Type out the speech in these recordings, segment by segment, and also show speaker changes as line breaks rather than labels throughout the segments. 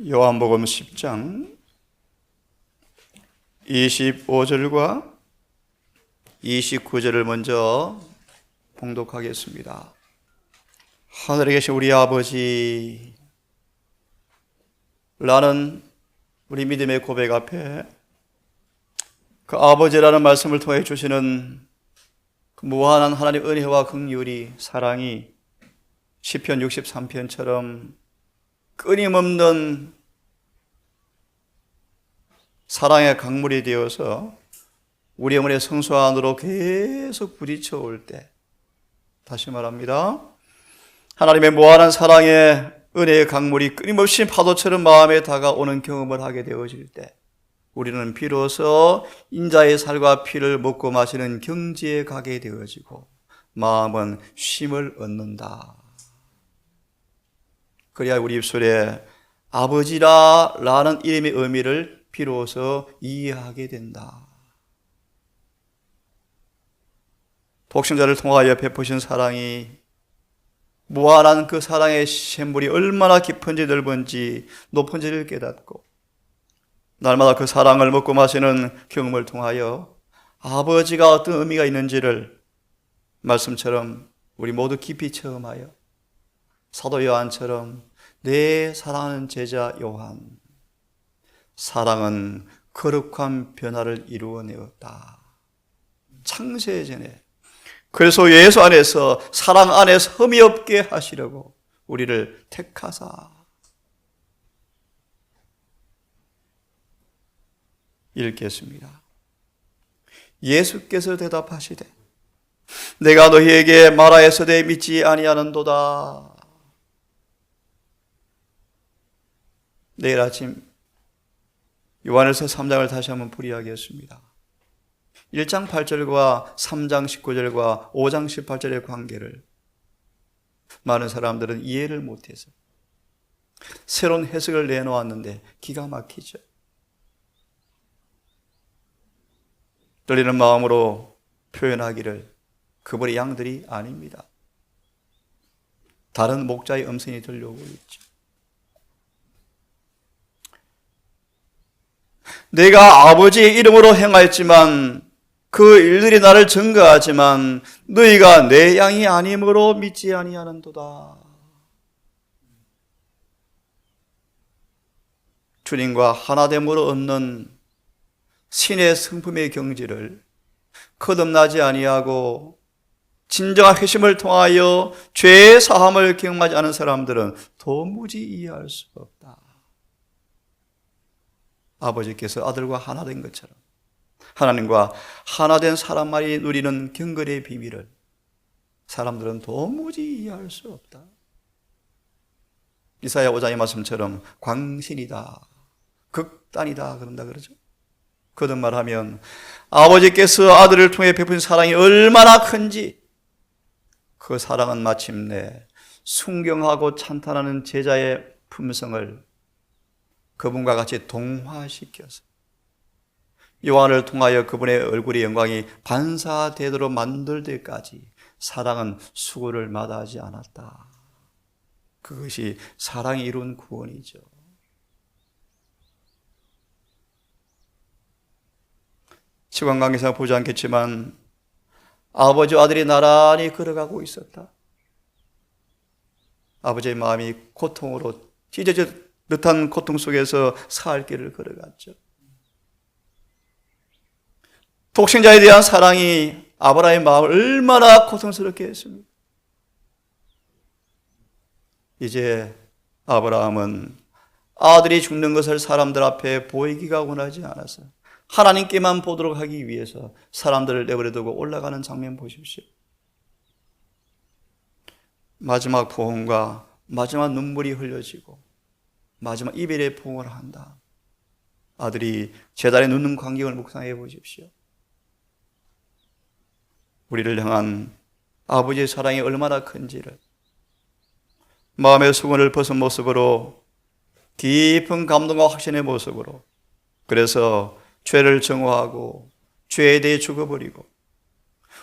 요한복음 10장 25절과 29절을 먼저 봉독하겠습니다. 하늘에 계신 우리 아버지, 라는 우리 믿음의 고백 앞에 그 아버지라는 말씀을 통해 주시는 그 무한한 하나님의 은혜와 긍휼이, 사랑이 시편 63편처럼 끊임없는 사랑의 강물이 되어서 우리 영혼의 성소 안으로 계속 부딪혀 올 때, 다시 말합니다, 하나님의 무한한 사랑의 은혜의 강물이 끊임없이 파도처럼 마음에 다가오는 경험을 하게 되어질 때, 우리는 비로소 인자의 살과 피를 먹고 마시는 경지에 가게 되어지고 마음은 쉼을 얻는다. 그래야 우리 입술에 아버지라 라는 이름의 의미를 비로소 이해하게 된다. 독생자를 통하여 베푸신 사랑이, 무한한 그 사랑의 샘물이 얼마나 깊은지 넓은지 높은지를 깨닫고 날마다 그 사랑을 먹고 마시는 경험을 통하여 아버지가 어떤 의미가 있는지를 말씀처럼 우리 모두 깊이 체험하여 사도 요한처럼 내 사랑하는 제자 요한, 사랑은 거룩한 변화를 이루어내었다. 창세 전에 그래서 예수 안에서, 사랑 안에서 흠이 없게 하시려고 우리를 택하사. 읽겠습니다. 예수께서 대답하시되 내가 너희에게 말하였으되 믿지 아니하는도다. 내일 아침 요한일서 3장을 다시 한번 풀이하겠습니다. 1장 8절과 3장 19절과 5장 18절의 관계를 많은 사람들은 이해를 못해서 새로운 해석을 내놓았는데 기가 막히죠. 떨리는 마음으로 표현하기를 그분의 양들이 아닙니다. 다른 목자의 음성이 들려오고 있죠. 내가 아버지의 이름으로 행하였지만 그 일들이 나를 증거하지만 너희가 내 양이 아니므로 믿지 아니하는도다. 주님과 하나됨으로 얻는 신의 성품의 경지를 거듭나지 아니하고 진정한 회심을 통하여 죄의 사함을 경험하지 않은 사람들은 도무지 이해할 수가 없다. 아버지께서 아들과 하나 된 것처럼 하나님과 하나 된 사람만이 누리는 경건의 비밀을 사람들은 도무지 이해할 수 없다. 이사야 5장의 말씀처럼 광신이다, 극단이다 그런다 그러죠. 거듭말하면 아버지께서 아들을 통해 베푼 사랑이 얼마나 큰지, 그 사랑은 마침내 순경하고 찬탄하는 제자의 품성을 그분과 같이 동화시켜서 요한을 통하여 그분의 얼굴의 영광이 반사되도록 만들 때까지 사랑은 수고를 마다하지 않았다. 그것이 사랑이 이룬 구원이죠. 시간 관계상 보지 않겠지만 아버지와 아들이 나란히 걸어가고 있었다. 아버지의 마음이 고통으로 찢어져 듯한 고통 속에서 살 길을 걸어갔죠. 독생자에 대한 사랑이 아브라함의 마음을 얼마나 고통스럽게 했습니까? 이제 아브라함은 아들이 죽는 것을 사람들 앞에 보이기가 원하지 않아서 하나님께만 보도록 하기 위해서 사람들을 내버려두고 올라가는 장면 보십시오. 마지막 포옹과 마지막 눈물이 흘려지고 마지막 이별의 포옹을 한다. 아들이 제단에 눕는 광경을 묵상해 보십시오. 우리를 향한 아버지의 사랑이 얼마나 큰지를 마음의 수건을 벗은 모습으로, 깊은 감동과 확신의 모습으로, 그래서 죄를 정오하고 죄에 대해 죽어버리고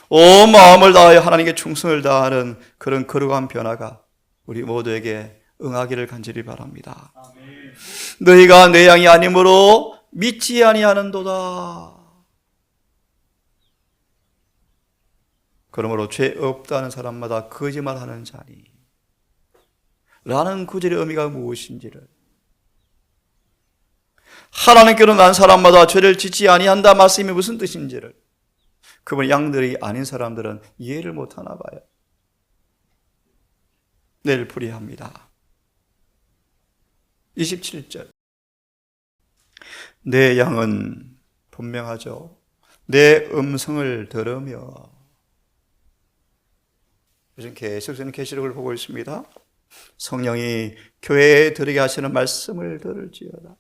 온 마음을 다하여 하나님께 충성을 다하는 그런 거룩한 변화가 우리 모두에게 응하기를 간절히 바랍니다. 아멘. 너희가 내 양이 아니므로 믿지 아니하는도다. 그러므로 죄 없다는 사람마다 거짓말하는 자니 라는 구절의 의미가 무엇인지를, 하나님께로 난 사람마다 죄를 짓지 아니한다 말씀이 무슨 뜻인지를 그분 양들이 아닌 사람들은 이해를 못하나 봐요. 내일 풀이합니다. 27절, 내 양은 분명하죠. 내 음성을 들으며. 요즘 계속 저는 계시록을 보고 있습니다. 성령이 교회에 들으게 하시는 말씀을 들을지어다.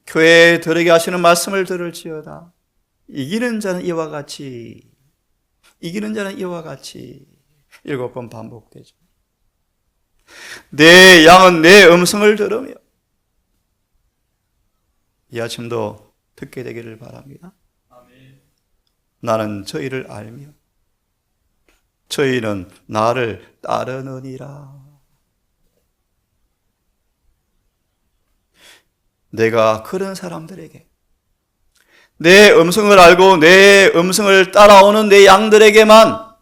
교회에 들으게 하시는 말씀을 들을지어다. 이기는 자는 이와 같이, 이기는 자는 이와 같이 7번 반복되죠. 내 양은 내 음성을 들으며. 이 아침도 듣게 되기를 바랍니다. 나는 저희를 알며 저희는 나를 따르느니라. 내가 그런 사람들에게, 내 음성을 알고 내 음성을 따라오는 내 양들에게만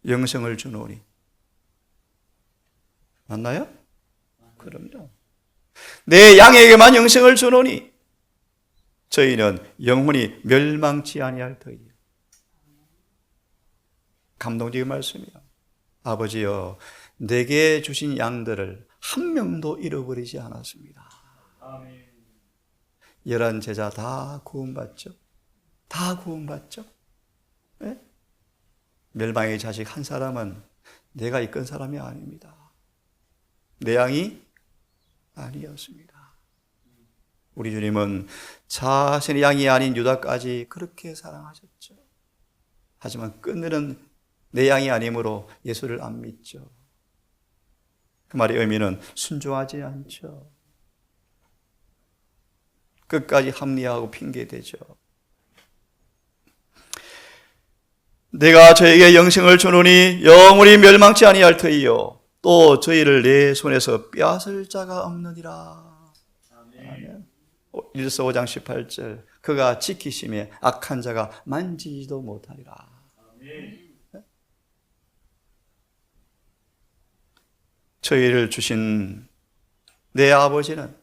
영생을 주노니. 맞나요? 그럼요. 내 양에게만 영생을 주노니 저희는 영혼이 멸망치 아니할 터이요. 감동적인 말씀이요. 아버지여, 내게 주신 양들을 한 명도 잃어버리지 않았습니다. 아멘. 11 제자 다 구원받죠? 다 구원받죠? 네? 멸망의 자식 한 사람은 내가 이끈 사람이 아닙니다. 내 양이 아니었습니다. 우리 주님은 자신의 양이 아닌 유다까지 그렇게 사랑하셨죠. 하지만 끝내는 내 양이 아니므로 예수를 안 믿죠. 그 말의 의미는 순종하지 않죠. 끝까지 합리화하고 핑계대죠. 내가 저에게 영생을 주노니 영원히 멸망치 아니할 터이요 또 저희를 내 손에서 빼앗을 자가 없느니라. 아멘. 1서 5장 18절, 그가 지키심에 악한 자가 만지지도 못하리라. 아멘. 저희를 주신 내 아버지는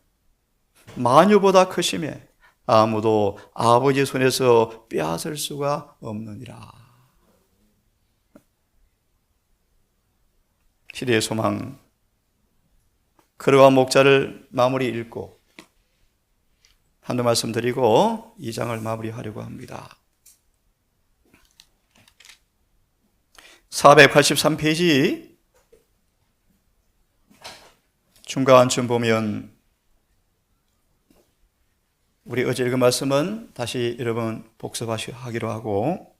만유보다 크심에 아무도 아버지 손에서 빼앗을 수가 없느니라. 시대의 소망, 그러와 목자를 마무리 읽고 한두 말씀 드리고 2장을 마무리하려고 합니다. 483페이지 중간쯤 보면 우리 어제 읽은 말씀은 다시 여러분 복습하기로 하고,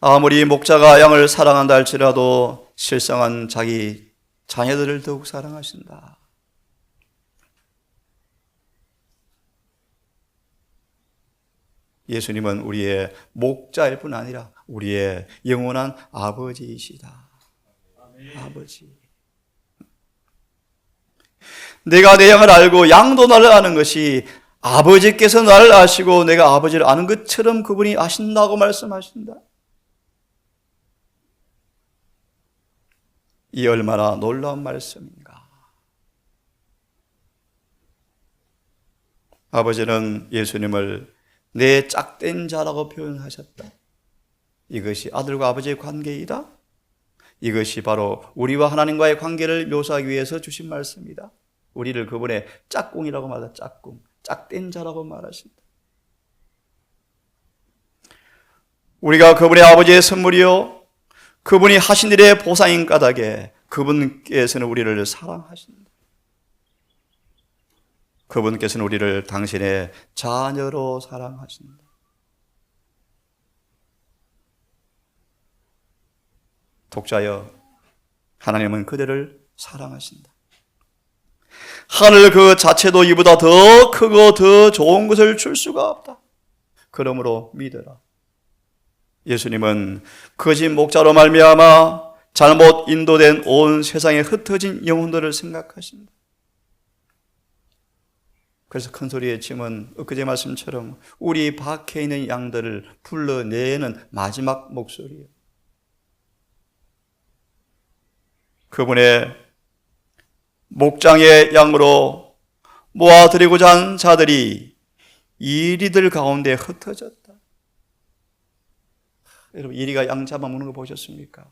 아무리 목자가 양을 사랑한다 할지라도 실상은 자기 자녀들을 더욱 사랑하신다. 예수님은 우리의 목자일 뿐 아니라 우리의 영원한 아버지이시다. 아버지. 내가 내 양을 알고 양도 나를 아는 것이 아버지께서 나를 아시고 내가 아버지를 아는 것처럼 그분이 아신다고 말씀하신다. 이 얼마나 놀라운 말씀인가. 아버지는 예수님을 내 짝된 자라고 표현하셨다. 이것이 아들과 아버지의 관계이다. 이것이 바로 우리와 하나님과의 관계를 묘사하기 위해서 주신 말씀이다. 우리를 그분의 짝꿍이라고 말한다. 짝꿍, 짝된 자라고 말하신다. 우리가 그분의 아버지의 선물이요 그분이 하신 일의 보상인 까닭에 그분께서는 우리를 사랑하신다. 그분께서는 우리를 당신의 자녀로 사랑하신다. 독자여, 하나님은 그대를 사랑하신다. 하늘 그 자체도 이보다 더 크고 더 좋은 것을 줄 수가 없다. 그러므로 믿어라. 예수님은 거짓 목자로 말미암아 잘못 인도된 온 세상에 흩어진 영혼들을 생각하신다. 그래서 큰 소리에 치면 엊그제 말씀처럼 우리 밖에 있는 양들을 불러내는 마지막 목소리예요. 그분의 목장의 양으로 모아드리고자 한 자들이 이리들 가운데 흩어졌다. 여러분, 이리가 양 잡아먹는 거 보셨습니까?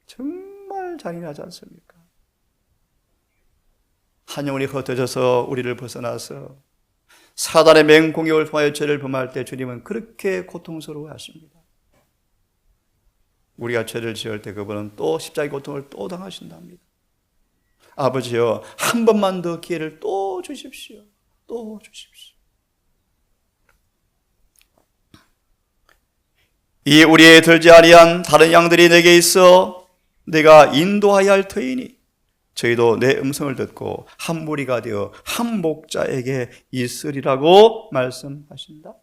정말 잔인하지 않습니까? 한 영혼이 흩어져서 우리를 벗어나서 사단의 맹공격을 통하여 죄를 범할 때 주님은 그렇게 고통스러워 하십니다. 우리가 죄를 지을 때 그분은 또 십자가의 고통을 또 당하신답니다. 아버지여, 한 번만 더 기회를 또 주십시오. 또 주십시오. 이 우리의 들지 아니한 다른 양들이 내게 있어 내가 인도하여야 할 터이니 저희도 내 음성을 듣고 한 무리가 되어 한 목자에게 있으리라고 말씀하신다.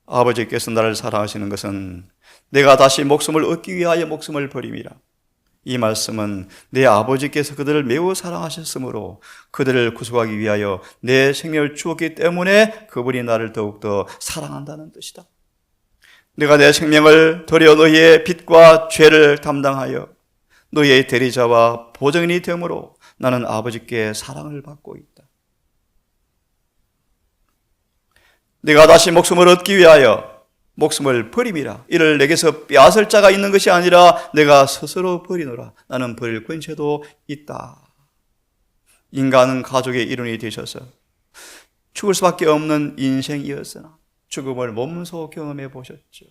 아버지께서 나를 사랑하시는 것은 내가 다시 목숨을 얻기 위하여 목숨을 버림이라. 이 말씀은 내 아버지께서 그들을 매우 사랑하셨으므로 그들을 구속하기 위하여 내 생명을 주었기 때문에 그분이 나를 더욱더 사랑한다는 뜻이다. 내가 내 생명을 들여 너희의 빚과 죄를 담당하여 너희의 대리자와 보증인이 되므로 나는 아버지께 사랑을 받고 있다. 내가 다시 목숨을 얻기 위하여 목숨을 버림이라. 이를 내게서 빼앗을 자가 있는 것이 아니라 내가 스스로 버리노라. 나는 버릴 권세도 있다. 인간은 가족의 일원이 되셔서 죽을 수밖에 없는 인생이었으나 죽음을 몸소 경험해 보셨죠.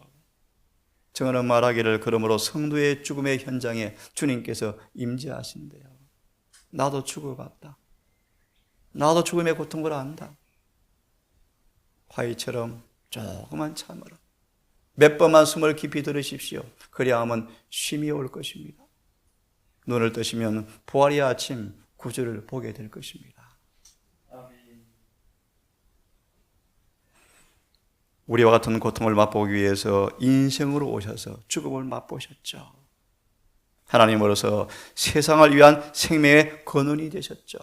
저는 말하기를 그러므로 성도의 죽음의 현장에 주님께서 임재하신대요. 나도 죽어봤다. 나도 죽음의 고통을 안다. 화이처럼 조금만 참으라. 몇 번만 숨을 깊이 들으십시오. 그래야 하면 쉼이 올 것입니다. 눈을 뜨시면 부활의 아침 구주를 보게 될 것입니다. 우리와 같은 고통을 맛보기 위해서 인생으로 오셔서 죽음을 맛보셨죠. 하나님으로서 세상을 위한 생명의 근원이 되셨죠.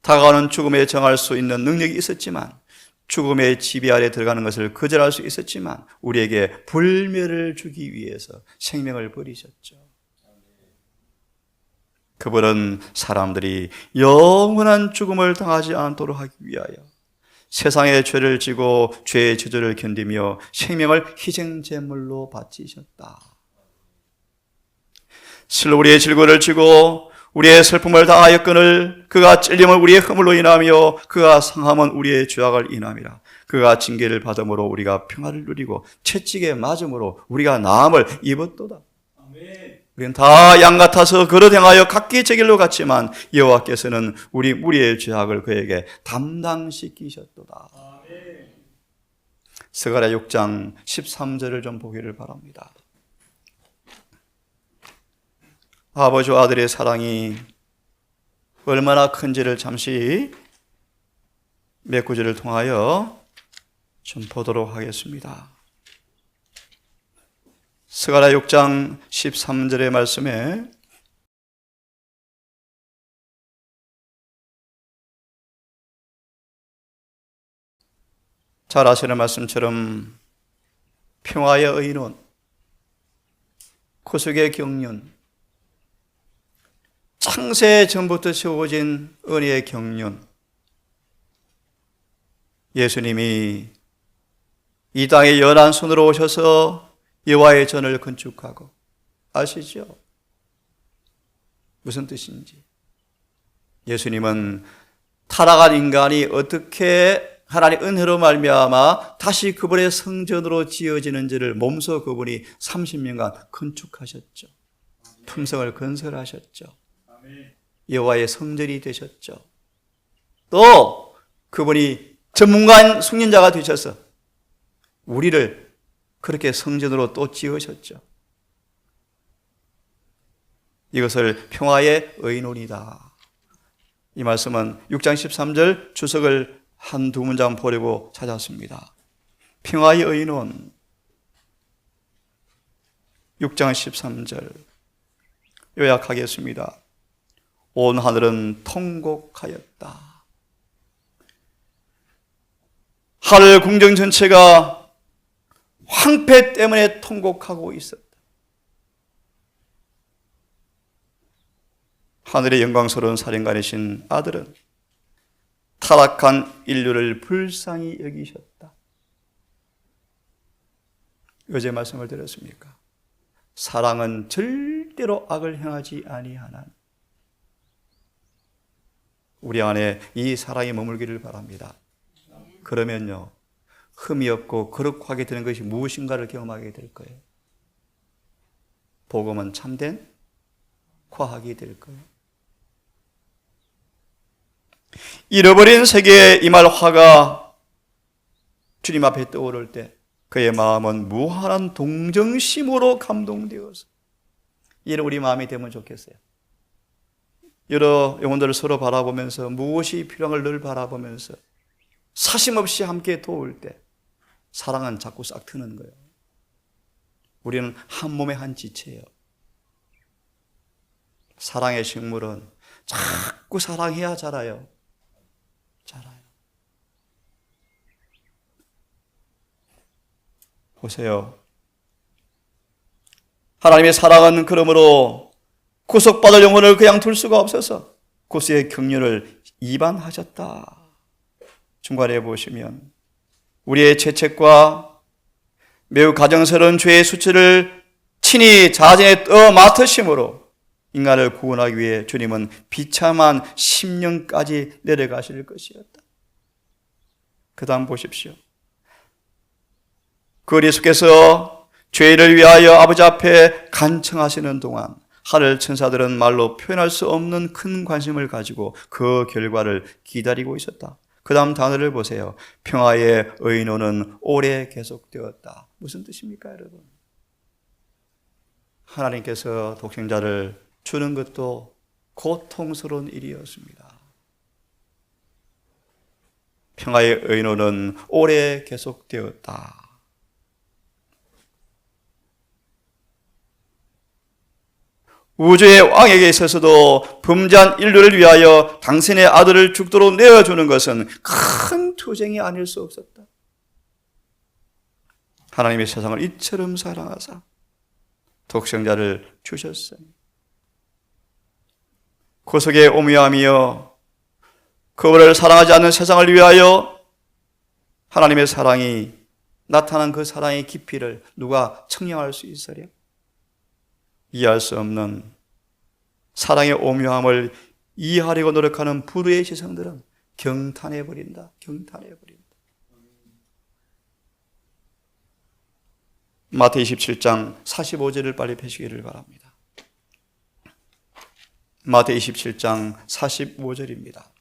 다가오는 죽음에 정할 수 있는 능력이 있었지만 죽음의 지배 아래 들어가는 것을 거절할 수 있었지만 우리에게 불멸을 주기 위해서 생명을 버리셨죠. 그분은 사람들이 영원한 죽음을 당하지 않도록 하기 위하여 세상의 죄를 지고 죄의 저주를 견디며 생명을 희생제물로 바치셨다. 실로 우리의 질고를 지고 우리의 슬픔을 당하였거늘 그가 찔림은 우리의 허물로 인하며 그가 상함은 우리의 죄악을 인함이라. 그가 징계를 받음으로 우리가 평화를 누리고 채찍에 맞음으로 우리가 나음을 입었도다. 우리는 다 양 같아서 그릇 행하여 각기 제 길로 갔지만 여호와께서는 우리 무리의 죄악을 그에게 담당시키셨도다. 스가랴 6장 13절을 좀 보기를 바랍니다. 아버지와 아들의 사랑이 얼마나 큰지를 잠시 몇 구절을 통하여 좀 보도록 하겠습니다. 스가랴 6장 13절의 말씀에 잘 아시는 말씀처럼 평화의 의논, 구속의 경륜, 창세 전부터 세워진 은혜의 경륜, 예수님이 이 땅에 연한 손으로 오셔서 여호와의 전을 건축하고, 아시죠? 무슨 뜻인지. 예수님은 타락한 인간이 어떻게 하나님의 은혜로 말미암아 다시 그분의 성전으로 지어지는지를 몸소 그분이 30년간 건축하셨죠. 품성을 건설하셨죠. 여호와의 성전이 되셨죠. 또 그분이 전문가인 숙련자가 되셔서 우리를 그렇게 성전으로 또 지으셨죠. 이것을 평화의 의논이다. 이 말씀은 6장 13절 주석을 한두 문장 보려고 찾았습니다. 평화의 의논 6장 13절 요약하겠습니다. 온 하늘은 통곡하였다. 하늘 궁정 전체가 황폐 때문에 통곡하고 있었다. 하늘의 영광스러운 사령관이신 아들은 타락한 인류를 불쌍히 여기셨다. 어제 말씀을 드렸습니까? 사랑은 절대로 악을 행하지 아니하나. 우리 안에 이 사랑이 머물기를 바랍니다. 그러면요, 흠이 없고 거룩하게 되는 것이 무엇인가를 경험하게 될 거예요. 복음은 참된 과학이 될 거예요. 잃어버린 세계에 임할 화가 주님 앞에 떠오를 때 그의 마음은 무한한 동정심으로 감동되어서, 이런 우리 마음이 되면 좋겠어요. 여러 영혼들을 서로 바라보면서 무엇이 필요한 걸 늘 바라보면서 사심없이 함께 도울 때 사랑은 자꾸 싹 트는 거예요. 우리는 한 몸의 한 지체예요. 사랑의 식물은 자꾸 사랑해야 자라요. 자라요. 보세요. 하나님의 사랑은 그러므로 구속받을 영혼을 그냥 둘 수가 없어서 구속의 경륜을 이반하셨다. 중간에 보시면 우리의 죄책과 매우 가정스러운 죄의 수치를 친히 자진에 맡으심으로 인간을 구원하기 위해 주님은 비참한 심령까지 내려가실 것이었다. 그 다음 보십시오. 그리스도께서 죄를 위하여 아버지 앞에 간청하시는 동안 하늘 천사들은 말로 표현할 수 없는 큰 관심을 가지고 그 결과를 기다리고 있었다. 그 다음 단어를 보세요. 평화의 의논은 오래 계속되었다. 무슨 뜻입니까, 여러분? 하나님께서 독생자를 주는 것도 고통스러운 일이었습니다. 평화의 의논은 오래 계속되었다. 우주의 왕에게 있어서도 범죄한 인류를 위하여 당신의 아들을 죽도록 내어주는 것은 큰 투쟁이 아닐 수 없었다. 하나님의 세상을 이처럼 사랑하사 독생자를 주셨으니 구속의 오묘함이여 그분을 사랑하지 않는 세상을 위하여 하나님의 사랑이 나타난 그 사랑의 깊이를 누가 청량할 수 있으랴? 이해할 수 없는 사랑의 오묘함을 이해하려고 노력하는 불의의 시선들은 경탄해버린다. 경탄해버린다. 마태복음 27장 45절을 빨리 펴시기를 바랍니다. 마태복음 27장 45절입니다.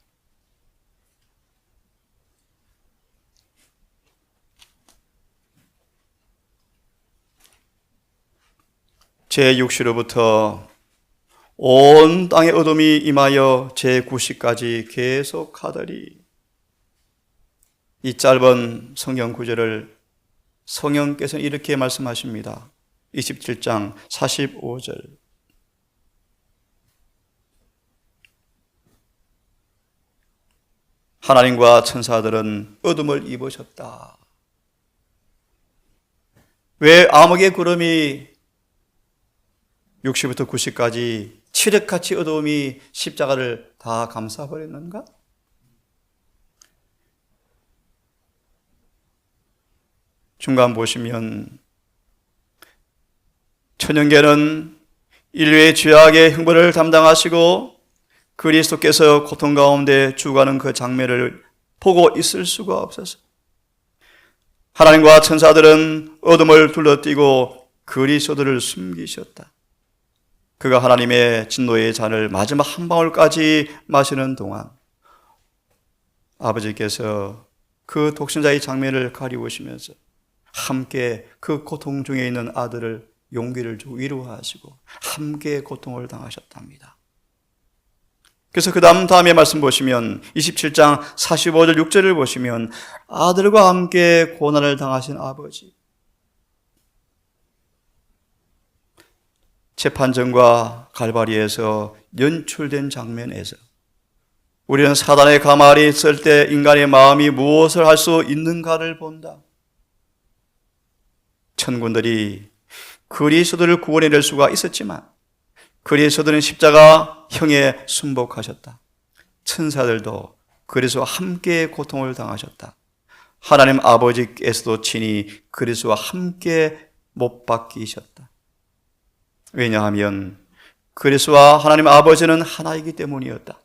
제6시로부터 온 땅의 어둠이 임하여 제9시까지 계속하더니, 이 짧은 성경 구절을 성령께서는 이렇게 말씀하십니다. 27장 45절. 하나님과 천사들은 어둠을 입으셨다. 왜 암흑의 구름이 6시부터 9시까지 칠흑같이 어두움이 십자가를 다 감싸버렸는가? 중간 보시면 천연계는 인류의 죄악의 형벌을 담당하시고 그리스도께서 고통 가운데 죽어가는 그 장면을 보고 있을 수가 없어서 하나님과 천사들은 어둠을 둘러띠고 그리스도를 숨기셨다. 그가 하나님의 진노의 잔을 마지막 한 방울까지 마시는 동안 아버지께서 그 독생자의 장면을 가리우시면서 함께 그 고통 중에 있는 아들을 용기를 주고 위로하시고 함께 고통을 당하셨답니다. 그래서 그 다음에 말씀 보시면 27장 45절 6절을 보시면 아들과 함께 고난을 당하신 아버지, 재판정과 갈바리에서 연출된 장면에서 우리는 사단의 가마알이 있을 때 인간의 마음이 무엇을 할 수 있는가를 본다. 천군들이 그리스도를 구원해낼 수가 있었지만 그리스도는 십자가형에 순복하셨다. 천사들도 그리스도와 함께 고통을 당하셨다. 하나님 아버지께서도 친히 그리스도와 함께 못 박히셨다. 왜냐하면 그리스도와 하나님 아버지는 하나이기 때문이었다.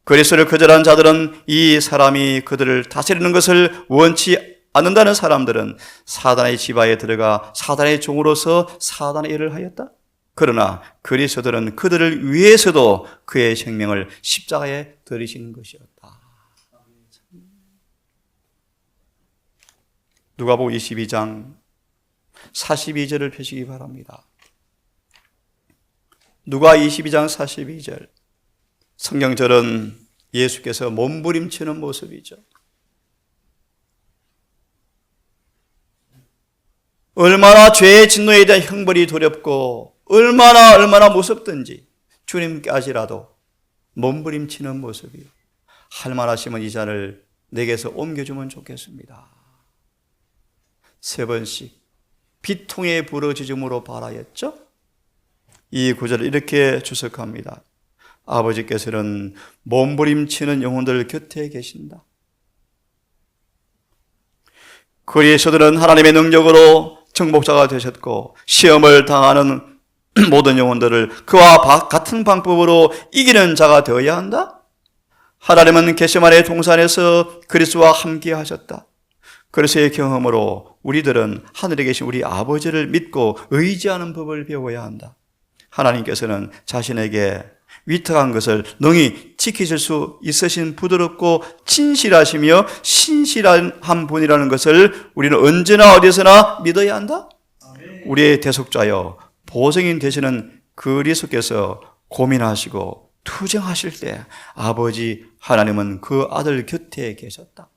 그리스도를 거절한 자들은 이 사람이 그들을 다스리는 것을 원치 않는다는 사람들은 사단의 지바에 들어가 사단의 종으로서 사단의 일을 하였다. 그러나 그리스도는 그들을 위해서도 그의 생명을 십자가에 들이신 것이었다. 누가복음 22장 42절을 펴시기 바랍니다. 누가 22장 42절. 성경절은 예수께서 몸부림치는 모습이죠. 얼마나 죄의 진노에 대한 형벌이 두렵고 얼마나 무섭든지 주님까지라도 몸부림치는 모습이요. 할 만하시면 이 잔을 내게서 옮겨주면 좋겠습니다. 3번씩 비통의 부르짖음으로 바라였죠. 이 구절을 이렇게 주석합니다. 아버지께서는 몸부림치는 영혼들 곁에 계신다. 그리스도는 하나님의 능력으로 정복자가 되셨고 시험을 당하는 모든 영혼들을 그와 같은 방법으로 이기는 자가 되어야 한다. 하나님은 겟세마네 동산에서 그리스도와 함께 하셨다. 그리스도의 경험으로 우리들은 하늘에 계신 우리 아버지를 믿고 의지하는 법을 배워야 한다. 하나님께서는 자신에게 위탁한 것을 능히 지키실 수 있으신 부드럽고 진실하시며 신실한 분이라는 것을 우리는 언제나 어디서나 믿어야 한다. 우리의 대속자여 보증인 되시는 그리스도께서 고민하시고 투정하실 때 아버지 하나님은 그 아들 곁에 계셨다.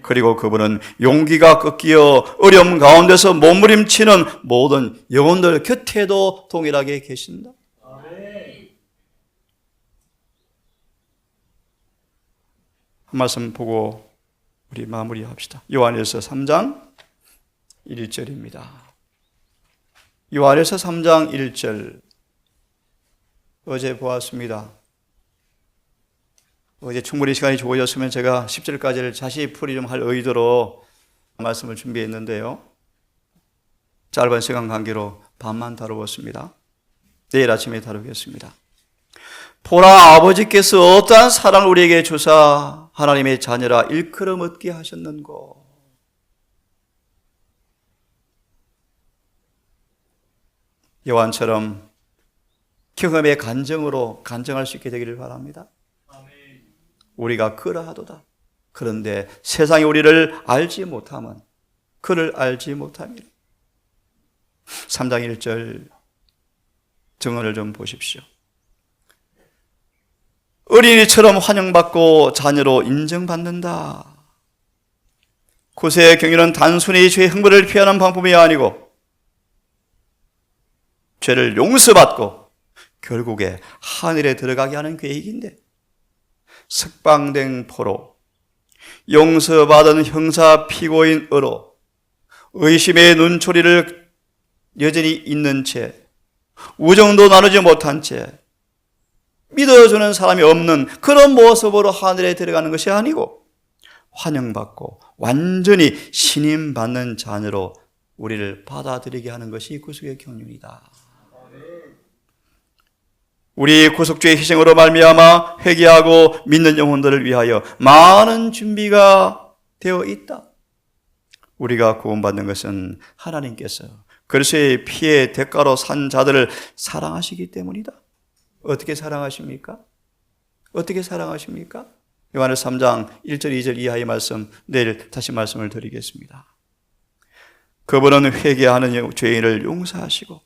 그리고 그분은 용기가 꺾이어 어려움 가운데서 몸부림치는 모든 영혼들 곁에도 동일하게 계신다. 한 말씀 보고 우리 마무리합시다. 요한일서 3장 1절입니다. 요한일서 3장 1절 어제 보았습니다. 어제 충분히 시간이 좋아졌으면 제가 10절까지를 다시 풀이 좀 할 의도로 말씀을 준비했는데요. 짧은 시간 관계로 반만 다루었습니다. 내일 아침에 다루겠습니다. 보라, 아버지께서 어떠한 사랑을 우리에게 주사 하나님의 자녀라 일컬음 얻게 하셨는고. 요한처럼 경험의 간증으로 간증할 수 있게 되기를 바랍니다. 우리가 그러하도다. 그런데 세상이 우리를 알지 못하면 그를 알지 못합니다. 3장 1절 증언을 좀 보십시오. 어린이처럼 환영받고 자녀로 인정받는다. 구세의 경유는 단순히 죄의 형벌을 피하는 방법이 아니고 죄를 용서받고 결국에 하늘에 들어가게 하는 계획인데, 석방된 포로, 용서받은 형사 피고인으로 의심의 눈초리를 여전히 있는 채, 우정도 나누지 못한 채 믿어주는 사람이 없는 그런 모습으로 하늘에 들어가는 것이 아니고 환영받고 완전히 신임받는 자녀로 우리를 받아들이게 하는 것이 구속의 경륜이다. 우리 구속주의 희생으로 말미암아 회개하고 믿는 영혼들을 위하여 많은 준비가 되어 있다. 우리가 구원받는 것은 하나님께서 그리스도의 피의 대가로 산 자들을 사랑하시기 때문이다. 어떻게 사랑하십니까? 어떻게 사랑하십니까? 요한일서 3장 1절 2절 이하의 말씀 내일 다시 말씀을 드리겠습니다. 그분은 회개하는 죄인을 용서하시고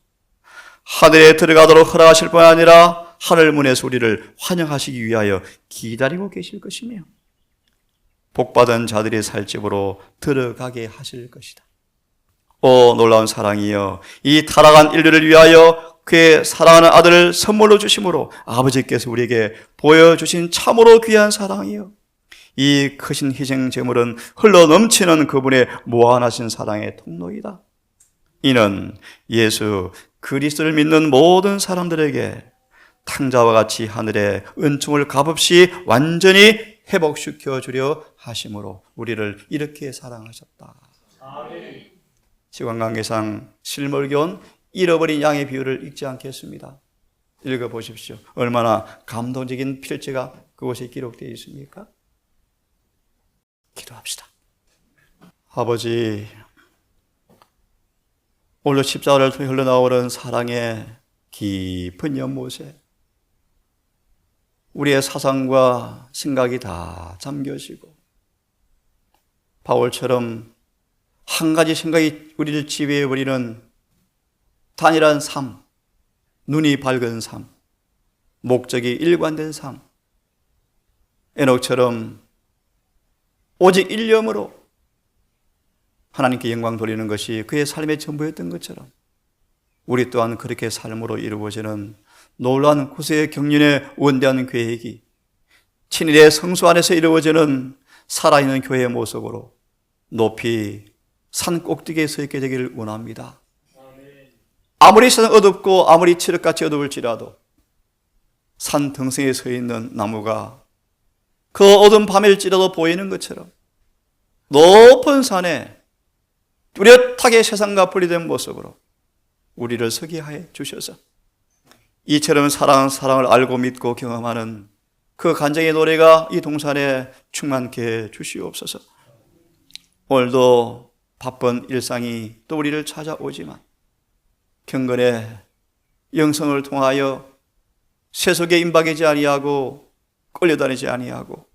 하늘에 들어가도록 허락하실 뿐 아니라 하늘문에서 우리를 환영하시기 위하여 기다리고 계실 것이며 복받은 자들의 살 집으로 들어가게 하실 것이다. 오 놀라운 사랑이여, 이 타락한 인류를 위하여 그의 사랑하는 아들을 선물로 주심으로 아버지께서 우리에게 보여주신 참으로 귀한 사랑이요, 이 크신 희생 제물은 흘러 넘치는 그분의 무한하신 사랑의 통로이다. 이는 예수 그리스도를 믿는 모든 사람들에게 탕자와 같이 하늘의 은총을 값없이 완전히 회복시켜 주려 하심으로 우리를 이렇게 사랑하셨다. 시간관계상 실물교훈 잃어버린 양의 비유를 읽지 않겠습니다. 읽어보십시오. 얼마나 감동적인 필체가 그곳에 기록되어 있습니까? 기도합시다. 아버지, 오늘 십자가를 통해 흘러나오는 사랑의 깊은 연못에 우리의 사상과 생각이 다 잠겨지고 바울처럼 한 가지 생각이 우리를 지배해버리는 단일한 삶, 눈이 밝은 삶, 목적이 일관된 삶, 에녹처럼 오직 일념으로 하나님께 영광 돌리는 것이 그의 삶의 전부였던 것처럼 우리 또한 그렇게 삶으로 이루어지는 놀라운 구세의 경륜의 원대한 계획이 친일의 성수 안에서 이루어지는 살아있는 교회의 모습으로 높이 산 꼭대기에 서 있게 되기를 원합니다. 아무리 세상 어둡고 아무리 칠흑같이 어두울지라도 산 등성에 서 있는 나무가 그 어두운 밤일지라도 보이는 것처럼 높은 산에 뚜렷하게 세상과 분리된 모습으로 우리를 서게 해 주셔서 이처럼 사랑을 알고 믿고 경험하는 그 간증의 노래가 이 동산에 충만케 해 주시옵소서. 오늘도 바쁜 일상이 또 우리를 찾아오지만 경건의 영성을 통하여 세속에 임박이지 아니하고 끌려다니지 아니하고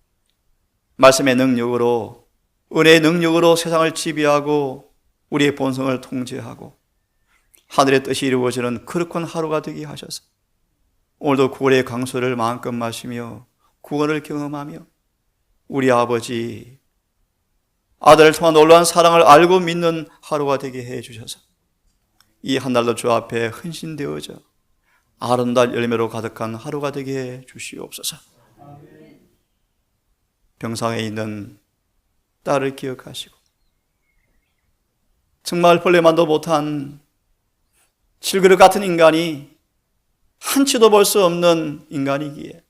말씀의 능력으로, 은혜의 능력으로 세상을 지배하고 우리의 본성을 통제하고 하늘의 뜻이 이루어지는 거룩한 하루가 되게 하셔서 오늘도 구원의 강수를 마음껏 마시며 구원을 경험하며 우리 아버지 아들을 통한 놀라운 사랑을 알고 믿는 하루가 되게 해 주셔서 이 한날도 주 앞에 헌신되어져 아름다운 열매로 가득한 하루가 되게 해 주시옵소서. 병상에 있는 딸을 기억하시고 정말 벌레만도 못한 질그릇 같은 인간이 한치도 볼 수 없는 인간이기에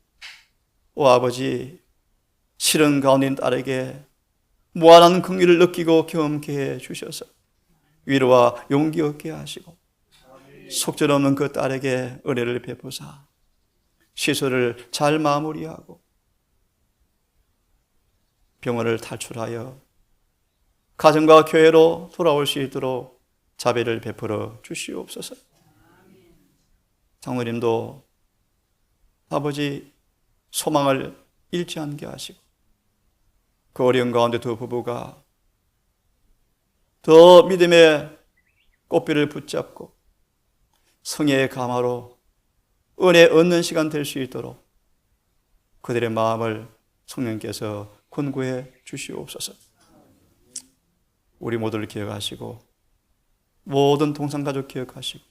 오 아버지, 실은 가운데 있는 딸에게 무한한 긍휼을 느끼고 경험케 해 주셔서 위로와 용기 얻게 하시고 속절없는 그 딸에게 은혜를 베푸사 시술을 잘 마무리하고 병원을 탈출하여 가정과 교회로 돌아올 수 있도록 자비를 베풀어 주시옵소서. 장로님도 아버지 소망을 잃지 않게 하시고 그 어려운 가운데 두 부부가 더 믿음의 꽃비를 붙잡고 성예의 가마로 은혜 얻는 시간 될 수 있도록 그들의 마음을 성령께서 권고해 주시옵소서. 우리 모두를 기억하시고 모든 동성가족 기억하시고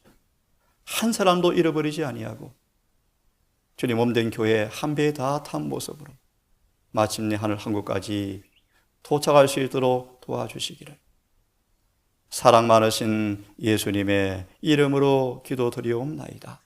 한 사람도 잃어버리지 아니하고 주님 몸된 교회 한 배에 다 탄 모습으로 마침내 하늘 한국까지 도착할 수 있도록 도와주시기를 사랑 많으신 예수님의 이름으로 기도드리옵나이다.